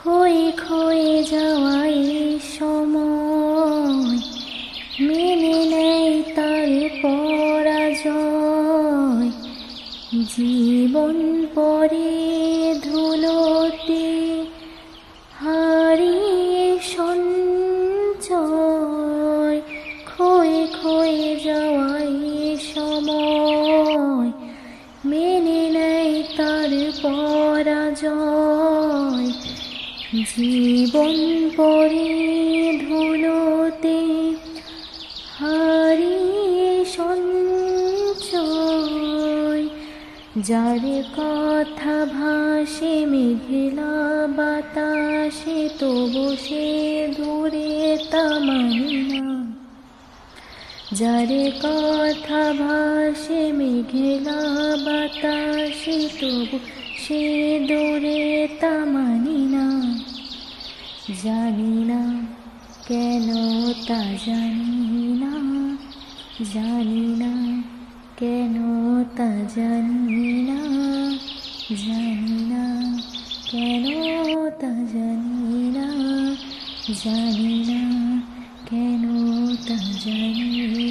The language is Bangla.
ক্ষয়ে ক্ষয়ে যাওয়াই সময় মেনে নেয় তার পরাজয়। জীবন পরে ধুলোতে হারিয়ে সঞ্চয়। ক্ষয়ে ক্ষয়ে যাওয়াই সময় মেনে নেয় তার পরাজয়। জীবন পরে ধুলোতে হারিয়ে সঞ্চয়। যার কথা ভাসে মেঘলা বাতাসে তবু সে দূরে তা মানে না। যার কথা ভাসে মেঘলা বাতাসে তবু সে দূরে তা মানে না। জানি না কেন তা জানি না, জানি না কেন তা জানি না, জানি না কেন তা জানি না, জানি না কেন তা জানি